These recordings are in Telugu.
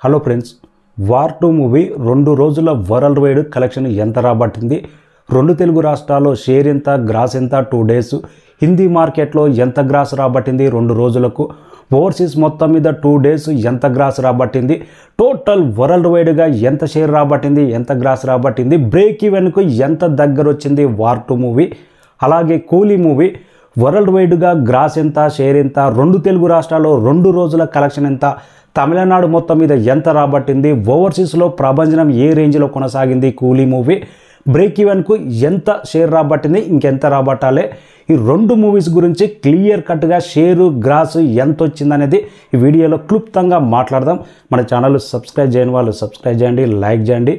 హలో ఫ్రెండ్స్, వార్ 2 మూవీ 2 రోజుల వరల్డ్ వైడ్ కలెక్షన్ ఎంత రాబట్టింది, 2 తెలుగు రాష్ట్రాల్లో షేర్ ఎంత, గ్రాస్ ఎంత, 2 డేస్ హిందీ మార్కెట్లో ఎంత గ్రాస్ రాబట్టింది, 2 రోజులకు ఓవర్సీస్ మొత్తం మీద 2 డేస్ ఎంత గ్రాస్ రాబట్టింది, టోటల్ వరల్డ్ వైడ్గా ఎంత షేర్ రాబట్టింది, ఎంత గ్రాస్ రాబట్టింది, బ్రేక్ ఈవెన్కు ఎంత దగ్గర వచ్చింది వార్ 2 మూవీ. అలాగే కూలీ మూవీ వరల్డ్ వైడ్గా గ్రాస్ ఎంత, షేర్ ఎంత, 2 తెలుగు రాష్ట్రాల్లో 2 రోజుల కలెక్షన్ ఎంత, తమిళనాడు మొత్తం మీద ఎంత రాబట్టింది, ఓవర్సీస్లో ప్రభంజనం ఏ రేంజ్లో కొనసాగింది, కూలీ మూవీ బ్రేక్ ఈవెన్కు ఎంత షేర్ రాబట్టింది, ఇంకెంత రాబట్టాలి, ఈ 2 మూవీస్ గురించి క్లియర్ కట్గా షేరు గ్రాస్ ఎంత వచ్చిందనేది ఈ వీడియోలో క్లుప్తంగా మాట్లాడదాం. మన ఛానల్ సబ్స్క్రైబ్ చేయని వాళ్ళు సబ్స్క్రైబ్ చేయండి, లైక్ చేయండి.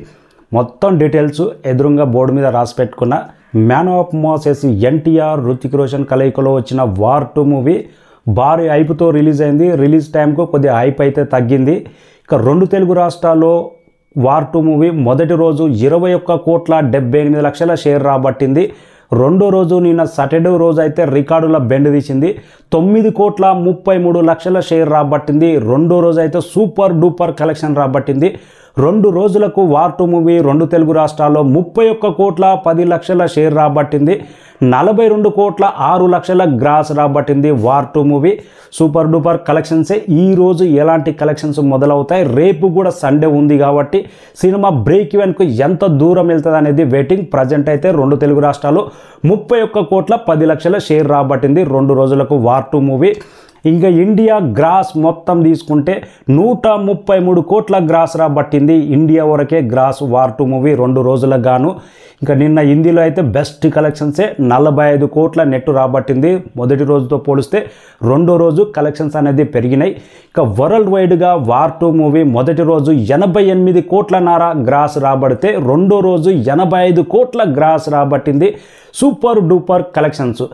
మొత్తం డీటెయిల్స్ ఎదురుగా బోర్డు మీద రాసి పెట్టుకున్న. Man of masses NTR Ruthik Roshan కలయికలో వచ్చిన వార్ 2 మూవీ భారీ హైప్తో రిలీజ్ అయింది. రిలీజ్ టైంకు కొద్దిగా హైప్ అయితే తగ్గింది. ఇక 2 తెలుగు రాష్ట్రాల్లో వార్ 2 మూవీ మొదటి రోజు 21,78,00,000 షేర్ రాబట్టింది. రెండో రోజు నిన్న సాటర్డే రోజు అయితే రికార్డుల బెండ్ తీసింది, 9,33,00,000 షేర్ రాబట్టింది. రెండో రోజు అయితే సూపర్ డూపర్ కలెక్షన్ రాబట్టింది. 2 రోజులకు వార్ 2 మూవీ 2 తెలుగు రాష్ట్రాల్లో 31,10,00,000 షేర్ రాబట్టింది. 42,06,00,000 గ్రాస్ రాబట్టింది వార్ 2 మూవీ. సూపర్ డూపర్ కలెక్షన్సే. ఈరోజు ఎలాంటి కలెక్షన్స్ మొదలవుతాయి, రేపు కూడా సండే ఉంది కాబట్టి సినిమా బ్రేక్ ఈవెన్కు ఎంత దూరం వెళ్తుంది అనేది వెయిటింగ్. ప్రజెంట్ అయితే 2 తెలుగు రాష్ట్రాల్లో 31,10,00,000 షేర్ రాబట్టింది 2 రోజులకు వార్ 2 మూవీ. ఇంకా ఇండియా గ్రాస్ మొత్తం తీసుకుంటే 133 కోట్ల గ్రాస్ రాబట్టింది. ఇండియా వరకే గ్రాస్ వార్ 2 మూవీ 2 రోజులకు గాను. ఇంకా నిన్న హిందీలో అయితే బెస్ట్ కలెక్షన్సే 45 కోట్ల నెట్ రాబట్టింది. మొదటి రోజుతో పోలిస్తే రెండో రోజు కలెక్షన్స్ అనేది పెరిగినాయి. ఇక వరల్డ్ వైడ్గా వార్ 2 మూవీ మొదటి రోజు 88 కోట్లన్నర గ్రాస్ రాబడితే రెండో రోజు 85 కోట్ల గ్రాస్ రాబట్టింది. Super duper collections.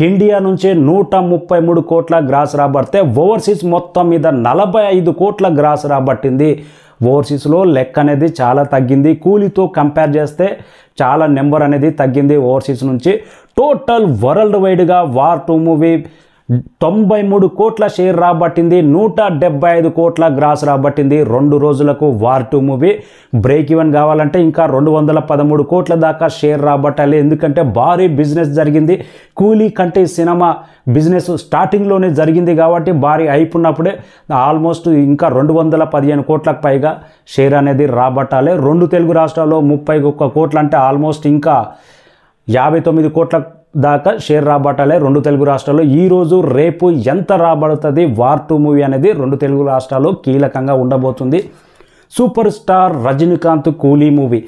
ఇండియా నుంచే 133 కోట్ల గ్రాస్ రాబడితే ఓవర్సీస్ మొత్తం మీద 45 కోట్ల గ్రాస్ రాబట్టింది. ఓవర్సీస్లో లెక్క అనేది చాలా తగ్గింది. కూలీతో కంపేర్ చేస్తే చాలా నెంబర్ అనేది తగ్గింది ఓవర్సీస్ నుంచి. టోటల్ వరల్డ్ వైడ్గా వార్ 2 మూవీ 93 కోట్ల షేర్ రాబట్టింది, 175 కోట్ల గ్రాస్ రాబట్టింది 2 రోజులకు వార్ 2 మూవీ. బ్రేక్ ఈవెన్ కావాలంటే ఇంకా 213 కోట్ల దాకా షేర్ రాబట్టాలి. ఎందుకంటే భారీ బిజినెస్ జరిగింది. కూలీ కంటే సినిమా బిజినెస్ స్టార్టింగ్లోనే జరిగింది కాబట్టి భారీ హైప్ ఉన్నప్పుడే ఆల్మోస్ట్ ఇంకా 215 కోట్లకు పైగా షేర్ అనేది రాబట్టాలి. 2 తెలుగు రాష్ట్రాల్లో 31 కోట్లు అంటే ఆల్మోస్ట్ ఇంకా 59 కోట్ల దాకా షేర్ రాబట్టాలి 2 తెలుగు రాష్ట్రాల్లో. ఈరోజు రేపు ఎంత రాబడుతుంది వార్ 2 మూవీ అనేది 2 తెలుగు రాష్ట్రాల్లో కీలకంగా ఉండబోతుంది. సూపర్ స్టార్ రజనీకాంత్ కూలీ మూవీ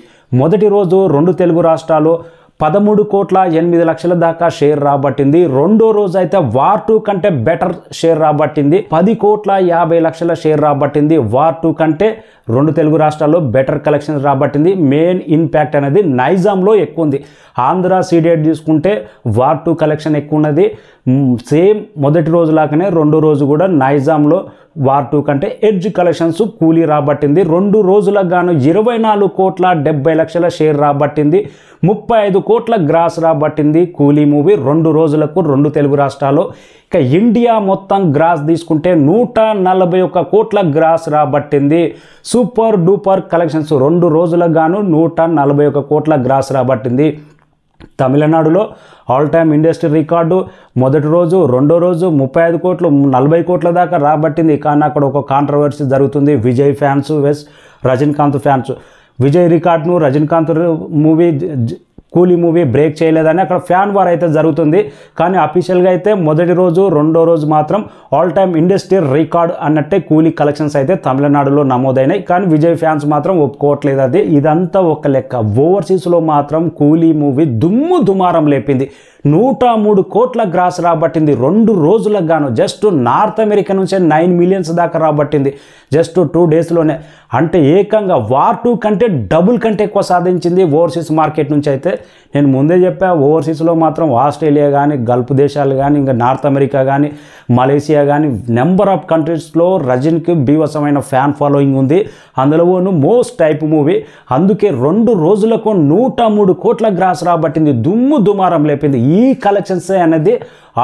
మొదటి రోజు 2 తెలుగు రాష్ట్రాల్లో 13,08,00,000 దాకా షేర్ రాబట్టింది. రెండో రోజు అయితే వార్ 2 కంటే బెటర్ షేర్ రాబట్టింది. 10,50,00,000 షేర్ రాబట్టింది. వార్ 2 కంటే 2 తెలుగు రాష్ట్రాల్లో బెటర్ కలెక్షన్ రాబట్టింది. మెయిన్ ఇంపాక్ట్ అనేది నైజాంలో ఎక్కువ ఉంది. ఆంధ్ర సీడెడ్ తీసుకుంటే వార్ 2 కలెక్షన్ ఎక్కువ ఉన్నది. సేమ్ మొదటి రోజు లాగానే రెండో రోజు కూడా నైజాంలో వార్ 2 కంటే ఎడ్జ్ కలెక్షన్స్ కూలీ రాబట్టింది. 2 రోజులకు గాను 24,70,00,000 షేర్ రాబట్టింది. 35 కోట్ల గ్రాస్ రాబట్టింది కూలీ మూవీ 2 రోజులకు 2 తెలుగు రాష్ట్రాల్లో. ఇక ఇండియా మొత్తం గ్రాస్ తీసుకుంటే 141 కోట్ల గ్రాస్ రాబట్టింది. సూపర్ డూపర్ కలెక్షన్స్ 2 రోజులకు గాను 141 కోట్ల గ్రాస్ రాబట్టింది. తమిళనాడులో ఆల్ టైమ్ ఇండస్ట్రీ రికార్డు మొదటి రోజు, రెండో రోజు 35 కోట్లు 40 కోట్ల దాకా రాబట్టింది. కానీ అక్కడ ఒక కాంట్రవర్సీ జరుగుతుంది. విజయ్ ఫ్యాన్స్ వెస్ రజనీకాంత్ ఫ్యాన్స్ విజయ్ రికార్డును రజనీకాంత్ మూవీ కూలీ మూవీ బ్రేక్ చేయలేదని అక్కడ ఫ్యాన్ వార్ అయితే జరుగుతుంది. కానీ అఫీషియల్గా అయితే మొదటి రోజు రెండో రోజు మాత్రం ఆల్ టైమ్ ఇండస్ట్రీ రికార్డ్ అన్నట్టే కూలీ కలెక్షన్స్ అయితే తమిళనాడులో నమోదైనాయి. కానీ విజయ్ ఫ్యాన్స్ మాత్రం ఒప్పుకోవట్లేదు. అది ఇదంతా ఒక లెక్క. ఓవర్సీస్లో మాత్రం కూలీ మూవీ దుమారం లేపింది. 103 కోట్ల గ్రాస్ రాబట్టింది 2 రోజులకు గాను. జస్ట్ నార్త్ అమెరికా నుంచే 9 మిలియన్స్ దాకా రాబట్టింది జస్ట్ 2 డేస్లోనే. అంటే ఏకంగా వార్ 2 కంటే డబుల్ కంటే ఎక్కువ సాధించింది ఓవర్సీస్ మార్కెట్ నుంచి అయితే నేను ముందే చెప్పా, ఓవర్సీస్లో మాత్రం ఆస్ట్రేలియా కానీ, గల్ఫ్ దేశాలు కానీ, ఇంకా నార్త్ అమెరికా కానీ, మలేషియా కానీ నెంబర్ ఆఫ్ కంట్రీస్లో రజనీకి బీభత్సమైన ఫ్యాన్ ఫాలోయింగ్ ఉంది. అందులోనూ మోస్ట్ టైప్ మూవీ. అందుకే 2 రోజులకు 103 కోట్ల గ్రాస్ రాబట్టింది, దుమ్ము దుమారం లేపింది. ఈ కలెక్షన్స్ అనేది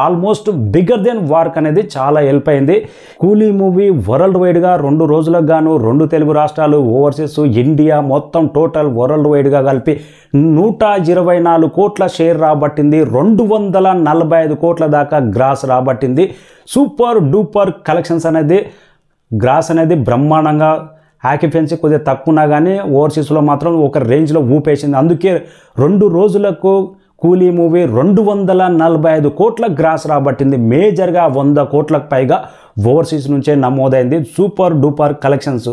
ఆల్మోస్ట్ బిగ్గర్ దెన్ వార్క్ అనేది చాలా హెల్ప్ అయింది. కూలీ మూవీ వరల్డ్ వైడ్గా 2 రోజులకు గాను 2 తెలుగు రాష్ట్రాలు, ఓవర్సీస్, ఇండియా మొత్తం టోటల్ వరల్డ్ వైడ్గా కలిపి 124 కోట్ల షేర్ రాబట్టింది. 245 కోట్ల దాకా గ్రాస్ రాబట్టింది. సూపర్ డూపర్ కలెక్షన్స్ అనేది, గ్రాస్ అనేది బ్రహ్మాండంగా, ఆక్యుపెన్సీ కొద్దిగా తక్కువ ఉన్నా కానీ ఓవర్సీస్లో మాత్రం ఒక రేంజ్లో ఊపేసింది. అందుకే 2 రోజులకు కూలీ మూవీ 245 కోట్ల గ్రాస్ రాబట్టింది. మేజర్గా 100 కోట్లకు పైగా ఓవర్సీస్ నుంచే నమోదైంది. Super duper collections.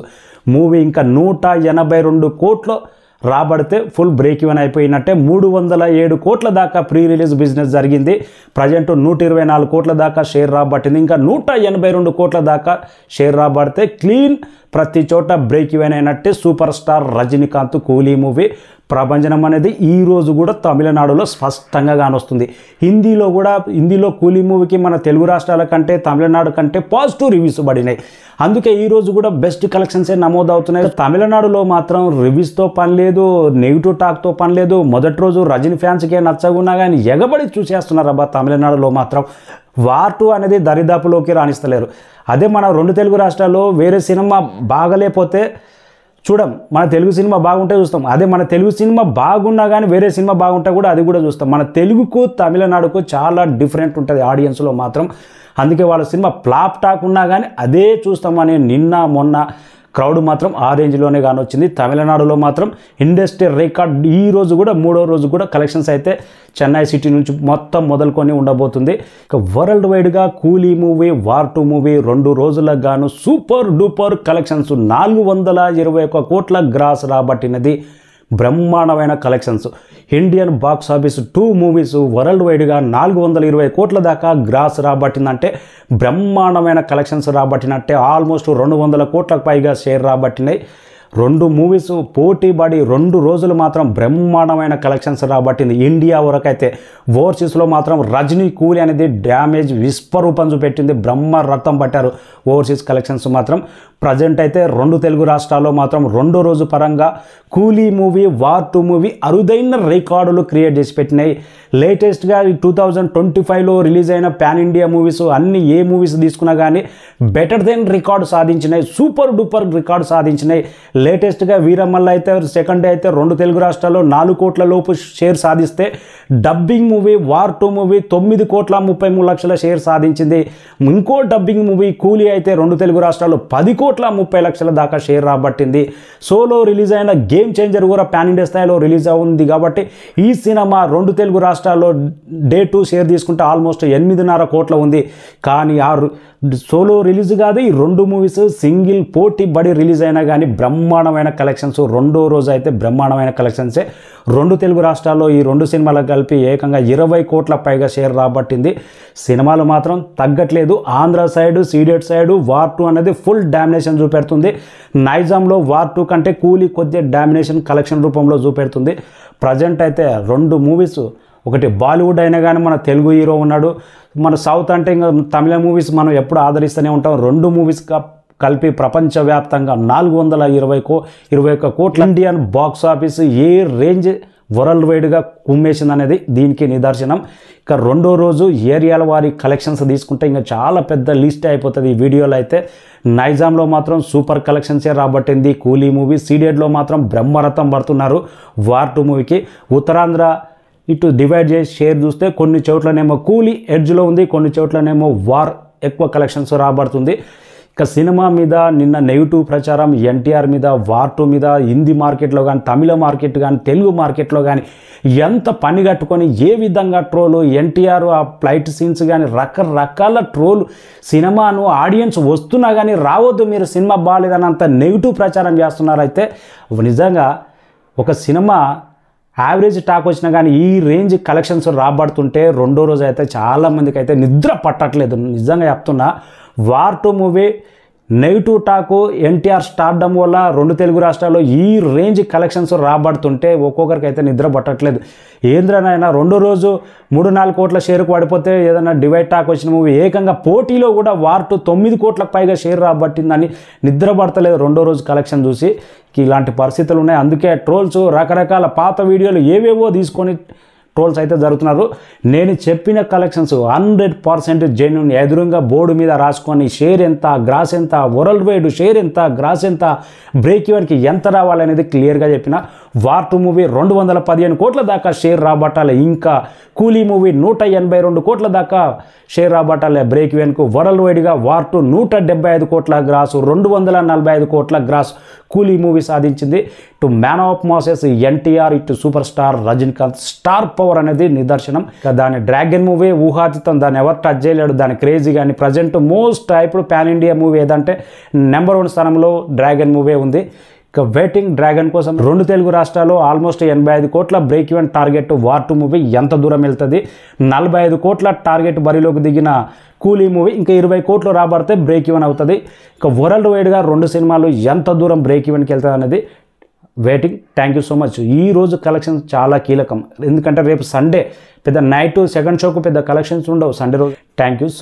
మూవీ ఇంకా 182 కోట్లు రాబడితే ఫుల్ బ్రేక్ ఈవెన్ అయిపోయినట్టే. 307 కోట్ల దాకా ప్రీ రిలీజ్ బిజినెస్ జరిగింది. ప్రజెంట్ 124 కోట్ల దాకా షేర్ రాబట్టింది. ఇంకా 182 కోట్ల దాకా షేర్ రాబడితే క్లీన్ ప్రతి చోట బ్రేక్ ఈవెన్ అయినట్టే. సూపర్ స్టార్ రజనీకాంత్ కూలీ మూవీ ప్రభంజనం అనేది ఈరోజు కూడా తమిళనాడులో స్పష్టంగా కానొస్తుంది. హిందీలో కూలీ మూవీకి మన తెలుగు రాష్ట్రాల కంటే తమిళనాడు కంటే పాజిటివ్ రివ్యూస్ పడినాయి. అందుకే ఈరోజు కూడా బెస్ట్ కలెక్షన్సే నమోదవుతున్నాయి. తమిళనాడులో మాత్రం రివ్యూస్తో పని లేదు, నెగిటివ్ టాక్తో పని లేదు. మొదటి రోజు రజనీ ఫ్యాన్స్కే నచ్చగున్నా కానీ ఎగబడి చూసేస్తున్నారు అబ్బా తమిళనాడులో మాత్రం. వార్ 2 అనేది దరిదాపులోకి రాణిస్తలేరు. అదే మన 2 తెలుగు రాష్ట్రాల్లో వేరే సినిమా బాగలేకపోతే చూడం, మన తెలుగు సినిమా బాగుంటే చూస్తాం. అదే మన తెలుగు సినిమా బాగున్నా కానీ వేరే సినిమా బాగుంటే కూడా అది కూడా చూస్తాం. మన తెలుగుకు తమిళనాడుకు చాలా డిఫరెంట్ ఉంటుంది ఆడియన్స్లో మాత్రం. అందుకే వాళ్ళ సినిమా ఫ్లాప్ టాక్ ఉన్నా కానీ అదే చూస్తామని నిన్న మొన్న క్రౌడ్ మాత్రం ఆ రేంజ్లోనే కానొచ్చింది. తమిళనాడులో మాత్రం ఇండస్ట్రీ రికార్డ్. ఈ రోజు కూడా 3వ రోజు కూడా కలెక్షన్స్ అయితే చెన్నై సిటీ నుంచి మొత్తం మొదలుకొని ఉండబోతుంది. ఇక వరల్డ్ వైడ్గా కూలీ మూవీ వార్ 2 మూవీ 2 రోజులకు గాను సూపర్ డూపర్ కలెక్షన్స్ 421 కోట్ల గ్రాస్ రాబట్టినది. బ్రహ్మాండమైన collections. Indian box office 2 movies world వైడ్గా 420 కోట్ల దాకా గ్రాస్ రాబట్టిందంటే బ్రహ్మాండమైన కలెక్షన్స్ రాబట్టినట్టే. ఆల్మోస్ట్ 200 కోట్లకు పైగా షేర్ రాబట్టినాయి. 2 మూవీస్ పోటీ పడి 2 రోజులు మాత్రం బ్రహ్మాండమైన కలెక్షన్స్ రాబట్టింది. ఇండియా వరకైతే ఓవర్సీస్లో మాత్రం రజనీ కూలీ అనేది డ్యామేజ్ విశ్వరూపం చూపెట్టింది. రథం పట్టారు ఓవర్సీస్ కలెక్షన్స్ మాత్రం. ప్రజెంట్ అయితే 2 తెలుగు రాష్ట్రాల్లో మాత్రం 2వ రోజు పరంగా కూలీ మూవీ వార్ 2 మూవీ అరుదైన రికార్డులు క్రియేట్ చేసి పెట్టినాయి. లేటెస్ట్గా 2025లో రిలీజ్ అయిన పాన్ ఇండియా మూవీస్ అన్ని ఏ మూవీస్ తీసుకున్నా కానీ బెటర్ దెన్ రికార్డు సాధించినాయి. సూపర్ డూపర్ రికార్డు సాధించినాయి. లేటెస్ట్గా వీరమల్ల అయితే సెకండ్ డే అయితే 2 తెలుగు రాష్ట్రాల్లో 4 కోట్ల లోపు షేర్ సాధిస్తే, dubbing movie war 2 movie 9,33,00,000 share సాధించింది. ఇంకో డబ్బింగ్ మూవీ కూలీ అయితే 2 తెలుగు రాష్ట్రాల్లో 10,30,00,000 దాకా షేర్ రాబట్టింది. సోలో రిలీజ్ అయిన గేమ్ చేంజర్ కూడా పాన్ ఇండియా స్థాయిలో రిలీజ్ అవుతుంది కాబట్టి ఈ సినిమా 2 తెలుగు రాష్ట్రాల్లో డే 2 షేర్ తీసుకుంటే ఆల్మోస్ట్ 8.5 కోట్ల ఉంది. కానీ ఆ సోలో రిలీజ్ కాదు, ఈ 2 మూవీస్ సింగిల్ పోటీ బడి రిలీజ్ అయినా కానీ బ్రహ్మాండమైన కలెక్షన్స్. 2వ రోజు అయితే బ్రహ్మాండమైన కలెక్షన్సే. 2 తెలుగు రాష్ట్రాల్లో ఈ 2 సినిమాలకు కలిపి ఏకంగా 20 కోట్ల పైగా షేర్ రాబట్టింది. సినిమాలు మాత్రం తగ్గట్లేదు. Andhra side Ceded side war 2 అనేది ఫుల్ డామినేషన్ చూపెడుతుంది. నైజాంలో వార్ 2 కంటే కూలీ కొద్దిగా డామినేషన్ కలెక్షన్ రూపంలో చూపెడుతుంది. ప్రజెంట్ అయితే 2 మూవీస్, ఒకటి బాలీవుడ్ అయినా కానీ మన తెలుగు హీరో ఉన్నాడు. మన సౌత్ అంటే ఇంకా తమిళ మూవీస్ మనం ఎప్పుడు ఆదరిస్తూనే ఉంటాం. 2 మూవీస్ కలిపి ప్రపంచవ్యాప్తంగా 421 కోట్ల ఇండియన్ బాక్స్ ఆఫీస్ ఏ రేంజ్ వరల్డ్ వైడ్గా కుమ్మేసింది అనేది దీనికి నిదర్శనం. ఇక 2వ రోజు ఏరియాల వారి కలెక్షన్స్ తీసుకుంటే ఇంకా చాలా పెద్ద లిస్ట్ అయిపోతుంది ఈ వీడియోలో అయితే. నైజాంలో మాత్రం సూపర్ కలెక్షన్సే రాబట్టింది కూలీ మూవీ. సీడెడ్లో మాత్రం బ్రహ్మరథం పడుతున్నారు వార్ 2 మూవీకి. ఉత్తరాంధ్ర ఇటు డివైడ్ చేసి షేర్ చూస్తే కొన్ని చోట్లనేమో కూలీ ఎడ్జ్లో ఉంది, కొన్ని చోట్లనేమో వార్ ఎక్కువ కలెక్షన్స్ రాబడుతుంది. ఇక సినిమా మీద నిన్న నెగిటివ్ ప్రచారం ఎన్టీఆర్ మీద, వార్ 2 మీద హిందీ మార్కెట్లో కానీ, తమిళ మార్కెట్ కానీ, తెలుగు మార్కెట్లో కానీ ఎంత పని కట్టుకొని ఏ విధంగా ట్రోలు, ఎన్టీఆర్ ఆ ఫ్లైట్ సీన్స్ కానీ రకరకాల ట్రోలు. సినిమాను ఆడియన్స్ వస్తున్నా కానీ రావద్దు మీరు సినిమా బాగాలేదని అంత నెగిటివ్ ప్రచారం చేస్తున్నారు. అయితే నిజంగా ఒక సినిమా యావరేజ్ టాక్ వచ్చినా కానీ ఈ రేంజ్ కలెక్షన్స్ రాబడుతుంటే 2వ రోజు అయితే చాలామందికి అయితే నిద్ర పట్టట్లేదు. నిజంగా చెప్తున్నా. War 2 movie negative talk NTR stardom వల్ల 2 తెలుగు రాష్ట్రాల్లో ఈ రేంజ్ కలెక్షన్స్ రాబడుతుంటే ఒక్కొక్కరికి అయితే నిద్ర పట్టట్లేదు. ఏంద్రనైనా 2 రోజు 3-4 కోట్ల షేర్కు పడిపోతే ఏదైనా డివైడ్ టాక్ వచ్చిన మూవీ ఏకంగా పోటీలో కూడా వార్ 2 9 కోట్లకు పైగా షేర్ రాబట్టిందని నిద్ర పడతలేదు 2వ రోజు కలెక్షన్ చూసి. ఇలాంటి పరిస్థితులు ఉన్నాయి. అందుకే ట్రోల్స్ రకరకాల పాత వీడియోలు ఏవేవో తీసుకొని ట్రోల్స్ అయితే జరుగుతున్నారు. నేను చెప్పిన కలెక్షన్స్ 100% జెన్యూన్. ఎదురుగా బోర్డు మీద రాసుకొని షేర్ ఎంత, గ్రాస్ ఎంత, వరల్డ్ వైడ్ షేర్ ఎంత, గ్రాస్ ఎంత, బ్రేక్ ఈవెన్కి ఎంత రావాలనేది క్లియర్గా చెప్పిన. వార్ 2 మూవీ 215 కోట్ల దాకా షేర్ రాబట్టాలి. ఇంకా కూలీ మూవీ 182 కోట్ల దాకా షేర్ రాబట్టాలి బ్రేక్ ఈవెన్కు. వరల్డ్ వైడ్గా వార్ 2 175 కోట్ల గ్రాసు, 245 కోట్ల గ్రాస్ కూలీ మూవీ సాధించింది. ఇటు మ్యాన్ ఆఫ్ మాసెస్ ఎన్టీఆర్, ఇటు super star Rajinikanth star power అనేది నిదర్శనం. దాని డ్రాగన్ మూవీ ఊహాతీతం, దాన్ని ఎవరు టచ్ చేయలేడు. దాని క్రేజీ కానీ ప్రజెంట్ మోస్ట్ ఇప్పుడు పాన్ ఇండియా మూవీ ఏదంటే నెంబర్ 1 స్థానంలో డ్రాగన్ మూవీ ఉంది. ఇక వెయిటింగ్ డ్రాగన్ కోసం. 2 తెలుగు రాష్ట్రాలు ఆల్మోస్ట్ 85 కోట్ల break even target war 2 movie ఎంత దూరం వెళ్తుంది. 45 కోట్ల టార్గెట్ బరిలోకి దిగిన కూలీ మూవీ ఇంకా 20 కోట్లు రాబడితే బ్రేక్ ఈవెన్ అవుతుంది. ఇక వరల్డ్ వైడ్గా 2 సినిమాలు ఎంత దూరం బ్రేక్ ఈవెన్కి వెళ్తుంది అనేది waiting. Thank you so much. ఈరోజు కలెక్షన్స్ చాలా కీలకం, ఎందుకంటే రేపు సండే పెద్ద నైట్ సెకండ్ షోకు పెద్ద కలెక్షన్స్ ఉండవు సండే రోజు. Thank you so